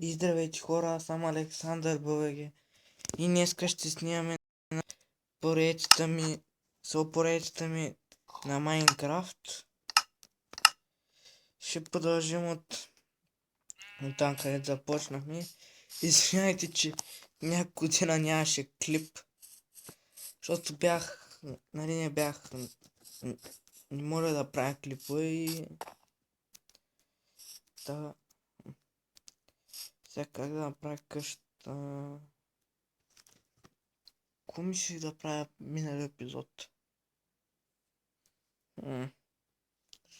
И здравейте хора, аз съм Александър БВГ и днеска ще снимаме поредицата ми на Майнкрафт. Ще продължим от там, където започнахме. Извинявайте, че няколко дена нямаше клип, защото не бях, не мога да правя клипове и да, сега как да направя къщата. Какво мислих да правя миналия епизод?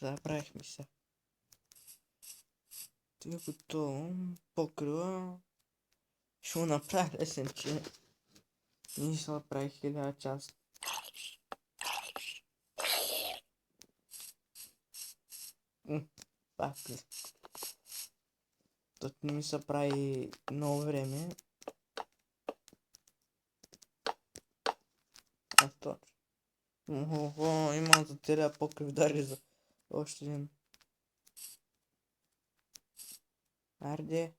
Забравихме се. Тъй като покрива ще го направя лесен, че не ще направи 1000 часа. Пак ли? Тът не ми се прави много време. А то. Имам за теля покрив дари за още един. Арде.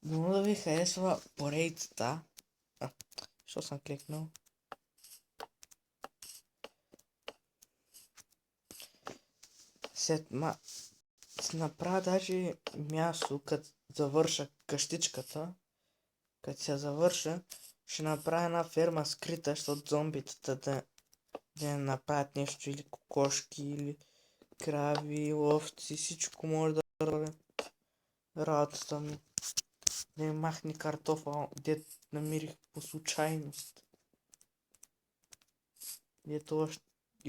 Много да ви харесва поредицата. Що съм кликнал? След си направя даже място, като завърша къщичката. Като се завърша, ще направя една ферма скрита, защото зомбитата да не направят нещо, или кокошки, или крави, ловци, всичко може да бъде работата ми. Да ми махне картофа, дето намерих по случайност. Дето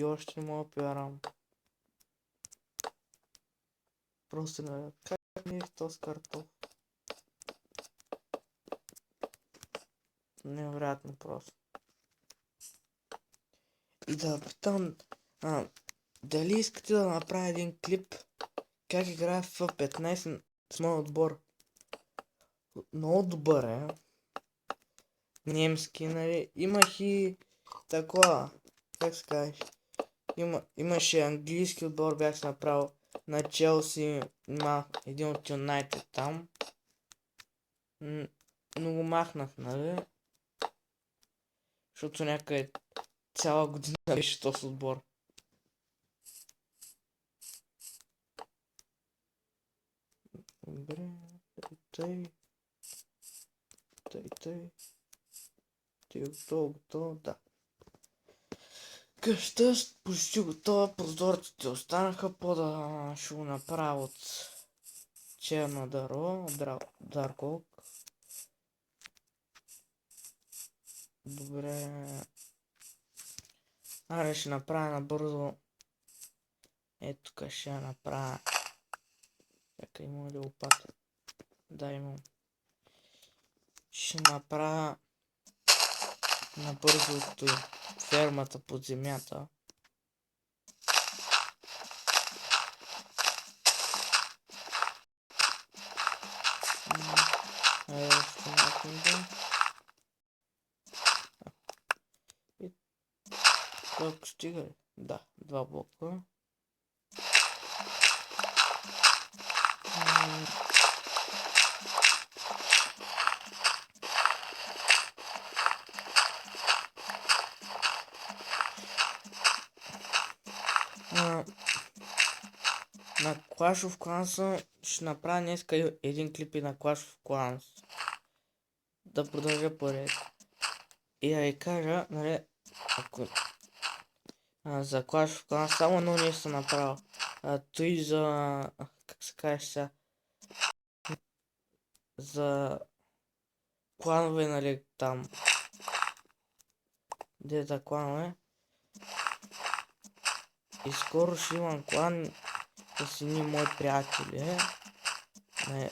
още не мога да повярвам. Просто не как намерих този картоф? Невероятно просто. И да питам, дали искате да направя един клип как играя в 15 с моят отбор. Много добър е. Немски, нали? Имах и такова, как се кажеш, имаше английски отбор, бях се направил на Челси, има един от Юнайтед там. Но го махнах, нали? Защото някъде цяла година беше този отбор. Добре, тъй. Ти готово, да. Къща почти готова, прозорците останаха, пода ще го направя от черно дърво, дарк. Добре. Аре, ще направя набързо. Ето тук ще направя. Чакай, има ли лопата? Да, имам. Ще направя набързо фермата под земята. И колко стига ли? Да, 2 блока. На Clash of Clans ще направя днеска един клип и на Clash of Clans. Да продължа поред. И да ви кажа, нали, ако за Clash of Clans само едно нещо съм направил. Той за, как се каже сега, за кланове, нали, там. Дета кланове. И скоро ще имам клан с едни мои приятели. Не.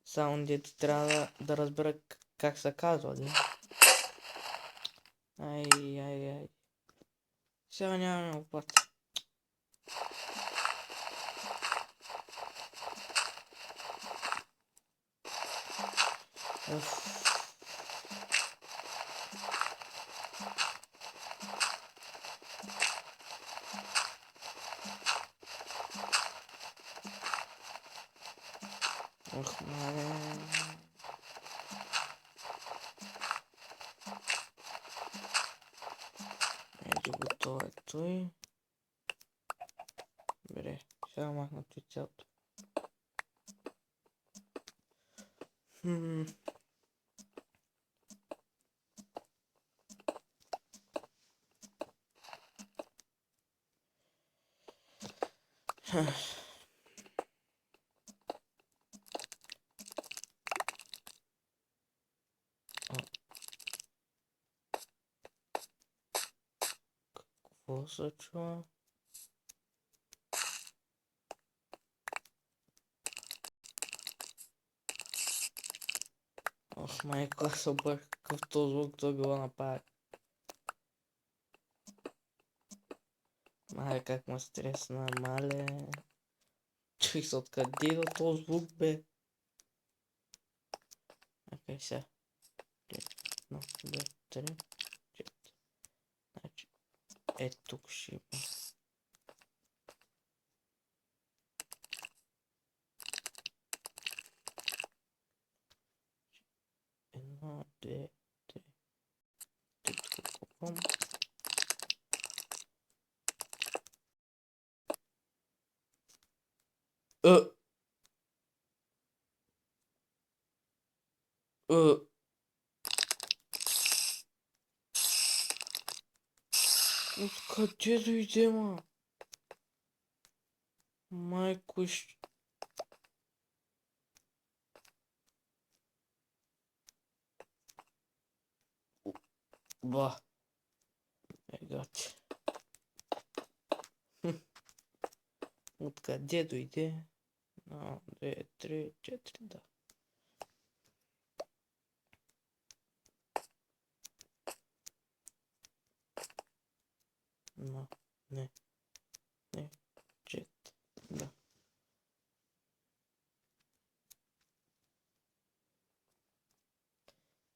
Само дето трябва да разбера как се казва, да? Ай. Сега нямаме лопата. Ох, мале. Ето готово е той. Бре, сега махна той цялото. Какво се чува? Ох, майко, аз се обърх какъв този звук той било направи. Мале, как ме стресна, мале. Чуй се откъде идва този звук, бе. Окей, сега. 1, 2, 3, 4. Значи, тук ще има. Едно, две, три. Тук купам. Откъде дойде, ма? Майко ще... Ба. Гати. Откъде дойде? 1, 2, 3, 4, да. No, не, 4, да.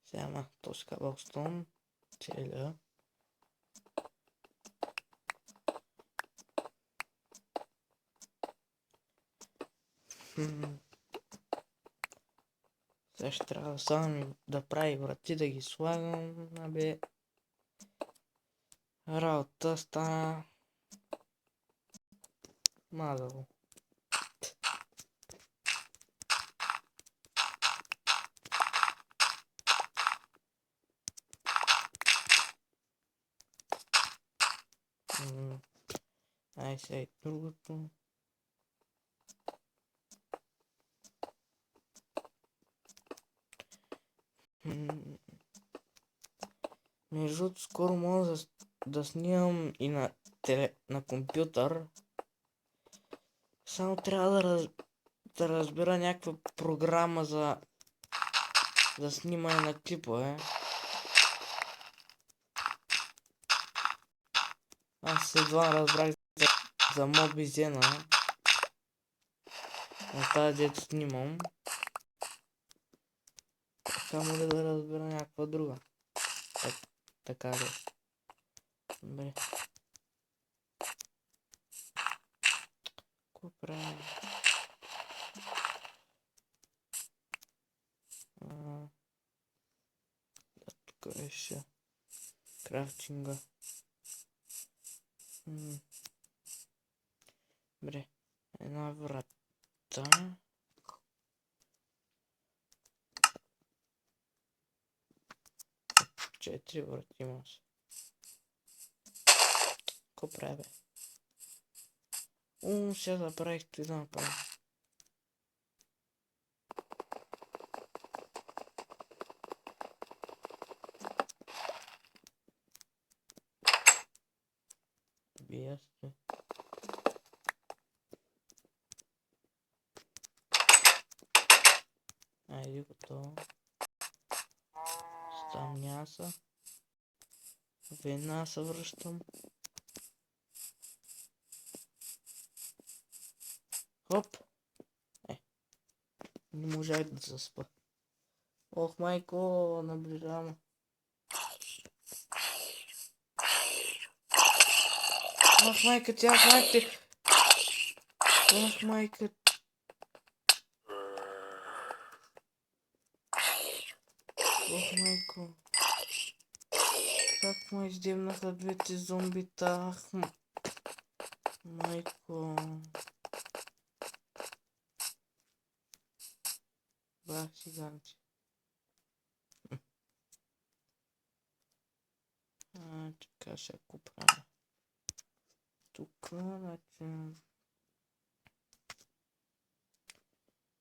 Сега ма, този кабелстон, целя. Сега ще трябва само да прави врати, да ги слагам, абе. Работа стана мазало. Ай сега и другото. Между другото, скоро мога да снимам и на компютър. Само трябва да разбера някаква програма за снимане на клипове. Аз едва разбрах за Mobizena. На тази дето снимам. Само ли да разбера някаква друга. Така да. Добре. Какво правим? Тук беше крафтинга. Добре. Една врата. Четири врати има се. Какво прави, бе? Сега забравих ти да направя. Бия се. Айде готово. Там мяса. Веднага се връщам. Хоп! Не можах да заспа. Ох, майко, наближавам. Ох, майка, ох, майка. Ох, майка. ме издебнаха двете зомбита. Майко. Бах сиганче. Чека ще купя. Тук, значи...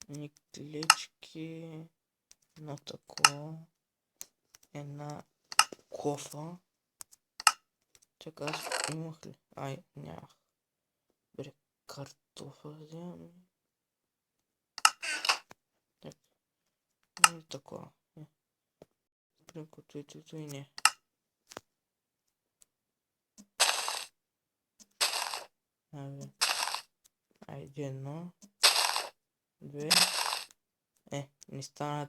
Ни клечки. Едно такова. Една кофа. Чакай, аз имах ли? Ай, нямах. Бре, картофа вземам. Не такова. Прекото и не. Айде едно. Две. Не стана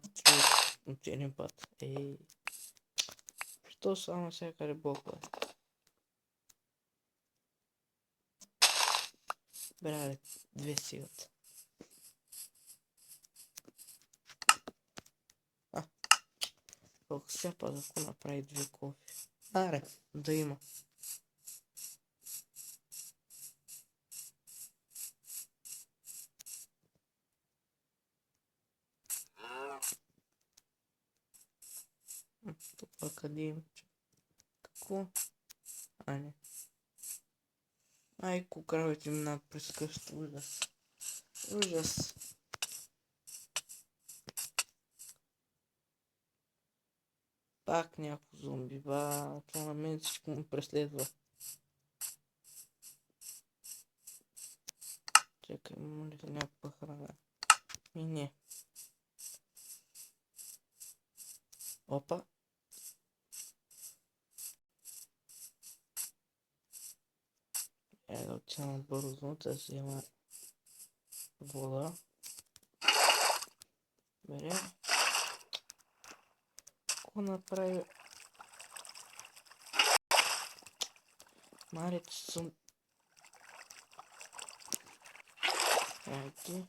от един път. Що само всякъде блоква? Бре, две сигат. Колко сега път, ако направи две кофи. Аре, да има. Тук къде има? Какво? Не. Ай, кукравите минат през къщата. Ужас. Ужас. Пак някакво зомби. Това на мен всичко ме преследва. Чакай, има ли някаква храна? Не. Опа. Да отивам бързо да взема вода. Бере. Какво направи? Марите съм. Айде.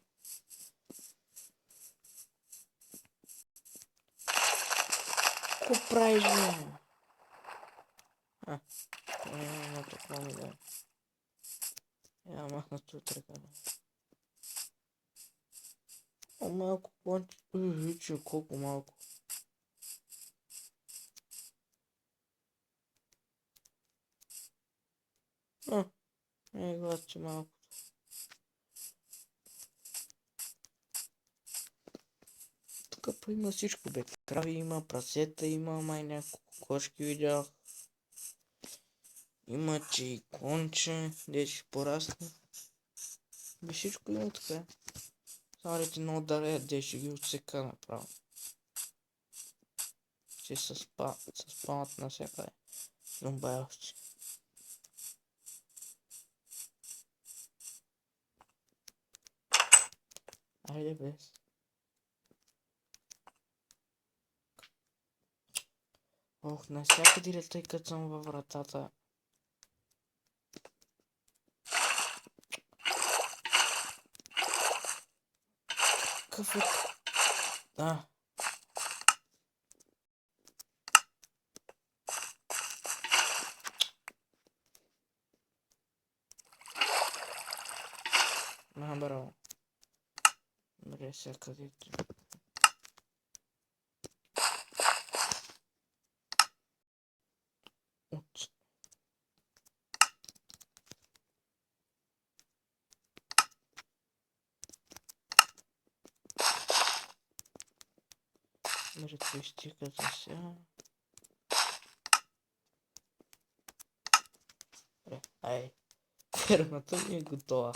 Какво правиш, бе? Не такова ми да. Я махнат от ръка. Малко конче. Виче, колко малко. Глас, че малко. Тук има всичко, бе. Крави има, прасета има, май няколко кошки видях. Има, че и конче, де ще порасне. Бе, всичко има така. Само ли ти много далея, де ще ги отсека направо. Ще се спамат навсякъде. Зомбайовци. Айде без. Ох, навсякъде ли тъй като съм във вратата? Какъв е? Браво. Добре, сега където. Може да изтика за сега. Ай, фермата ми е готова.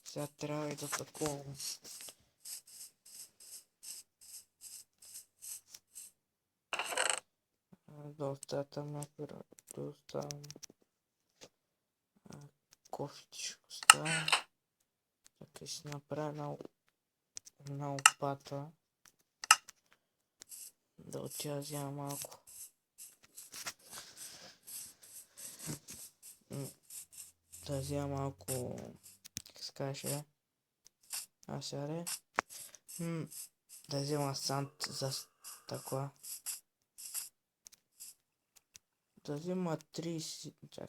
Сега трябва и да таковам. Да оставям някой да оставям. Кофите ще оставям. Така ще направя една опата. Да отида взема малко. Да взема малко, как се каже, сега де. Да взема санд за такова. Да взема 30... Чакай.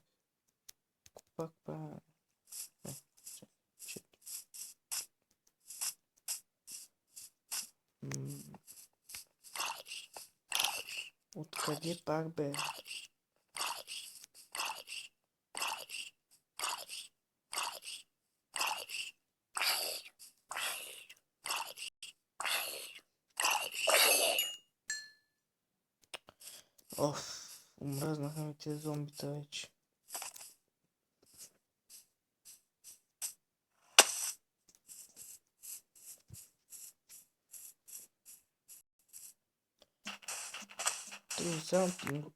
Пак па... Не, чакай. Откъде пак бе? Оф, омръзнаха ми тези зомбита вече.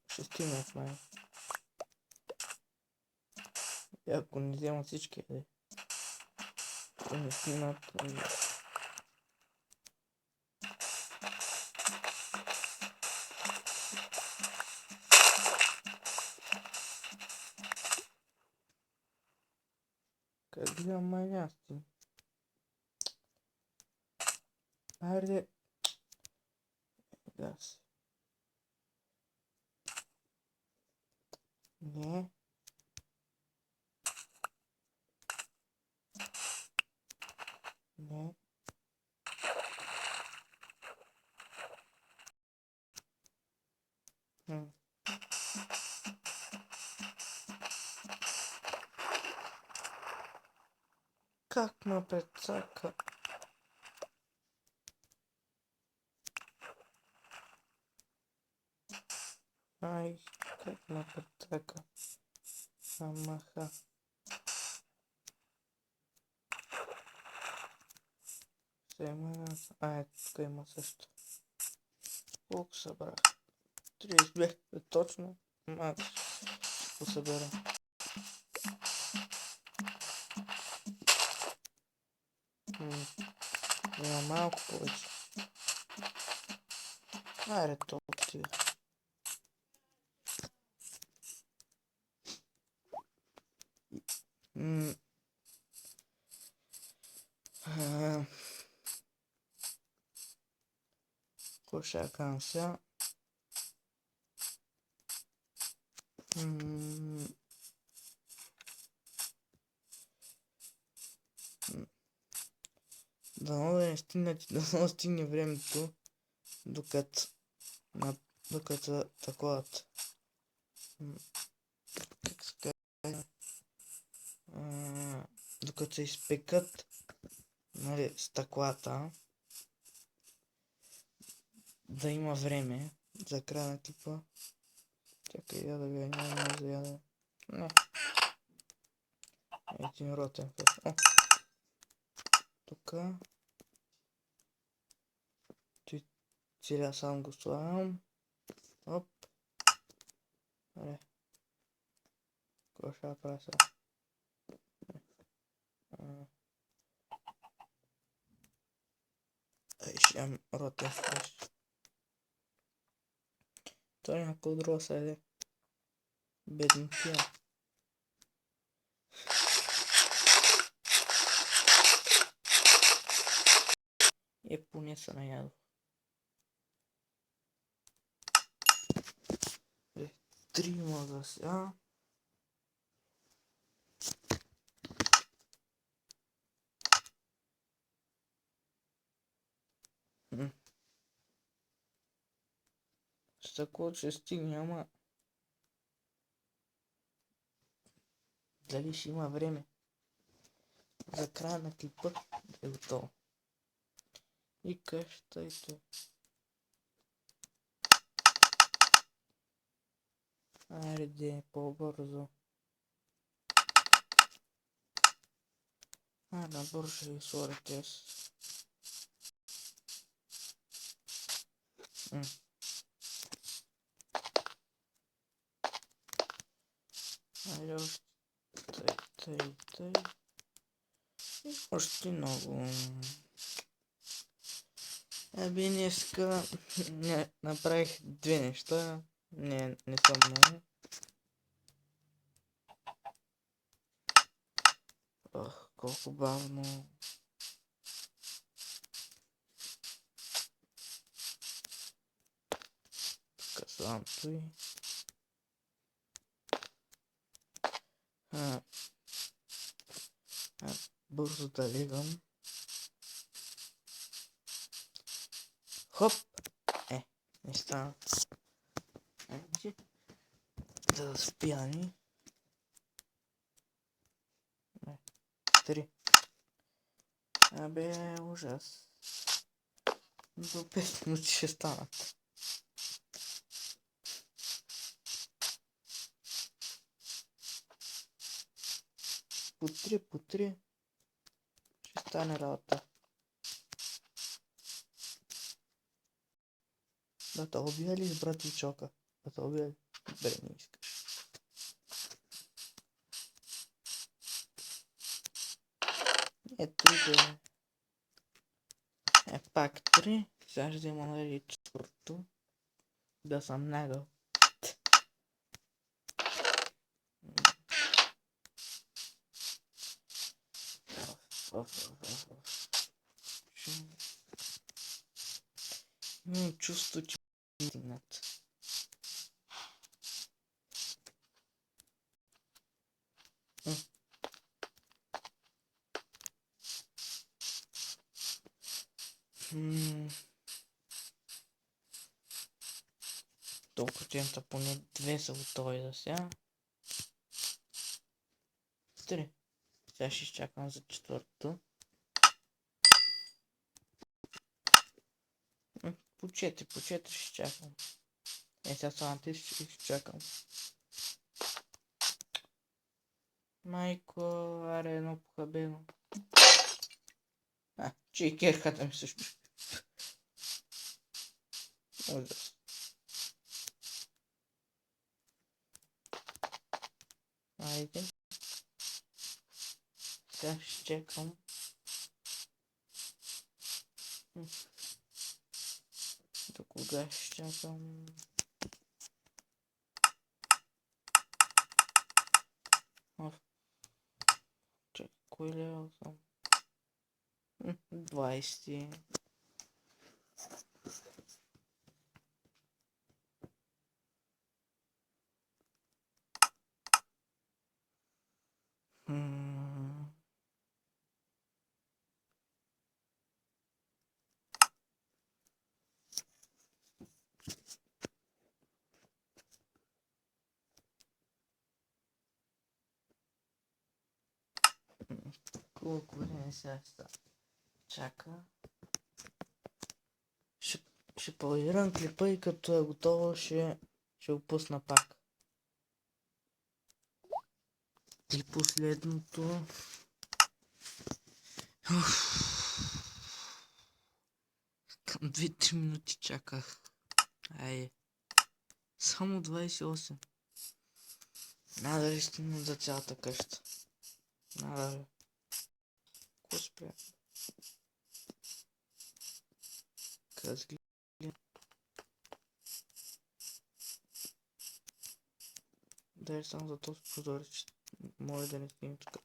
Ще стигна в май. И ако не взема всички, не стигнат. Как гледам манясти. Хайде. Газ. Не. Не. Как ме прецака? Ай, как ме прецака? Амаха. Тук има също. Колко събрах? 32. Точно. Макс. Го събера. Има малко повече. Айде, толкова ти. Коша канса. Дано да не стигне времето, докато таковат. Как се казва? Докато се изпекат, нали, стъклата, да има време за края на клипа. Чакай, я да видя, няма да яда. Не. Един ротен фест. О! Тука. Целя сам го слагам. Оп. Аре. Какво ще направя сега? Ще имам ротен фест. Той някакво друго се еде. Бедно тия. Поне се наядох. Трима за сега. Стъкло ще стигне, ама дали ще има време за края на клипа е готово. И къщата и то. Айде, по-бързо. Набързо ще ви сложа тез. Айде още тъй. И още много. Днеска направих две неща. Не съм много. Ох, колко бавно. Слагам той. Бързо да лигам. Хоп! Не стана. Да спияни. 3. Абе, ужас. До 5 минути ще станат. По 3. Ще стане работа. Да те убия ли с братвичока? Да те убия ли? Бре, не искаш. Трите. Пак 3. Сега ще има нали четвърто. Да съм нагъл. Имам чувство, че стигнат. Толкова тента поне 2 са готови за сега. 3. Сега ще изчакам за четвърто. По 4 ще чакам. Сега само ти ще чакам. Майко, аре едно похабено. Че и керхата ми също. Ужас. Айде. Сега ще чекам. До кога ще чакам? Чакай, кой левел съм? 20. Колко време сега чака? Ще паузирам клипа и като е готово ще опусна пак. И последното. Към 2-3 минути чаках. Ай. Само 28. Надали стигна за цялата къща. Надали. Ко спря? Къзгли. Дай само за този прозорец. Може да не стигне тук.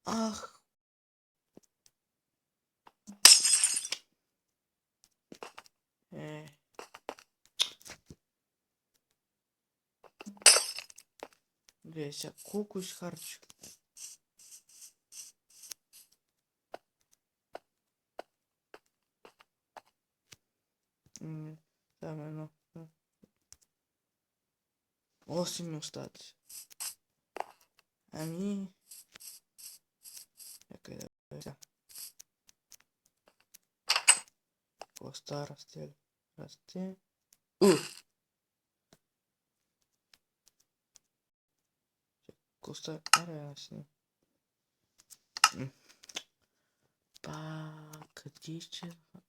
Ах! Гледай сега, колко изхарчих. Там едно. 8 ми остати. Ами... Чакай да бъде. Коста расте. Расте. Коста... Аре, аз не. Къде изчезва?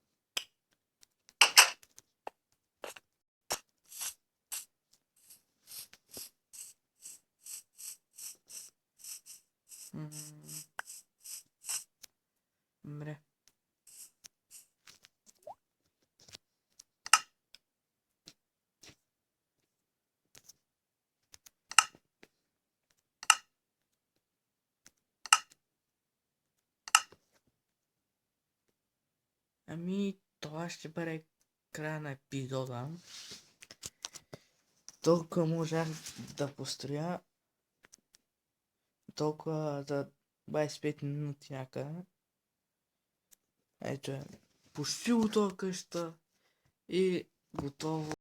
Мре. Ами, това ще бъде края на епизода. Толкова можах да построя. Толкова за 25 минути някъде. Ето е. Почти готова къща. И готово.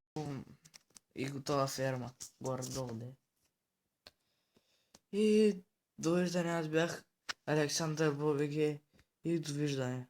И готова ферма. Горе-долу де. И довиждане, аз бях Александър Бобеге и довиждане.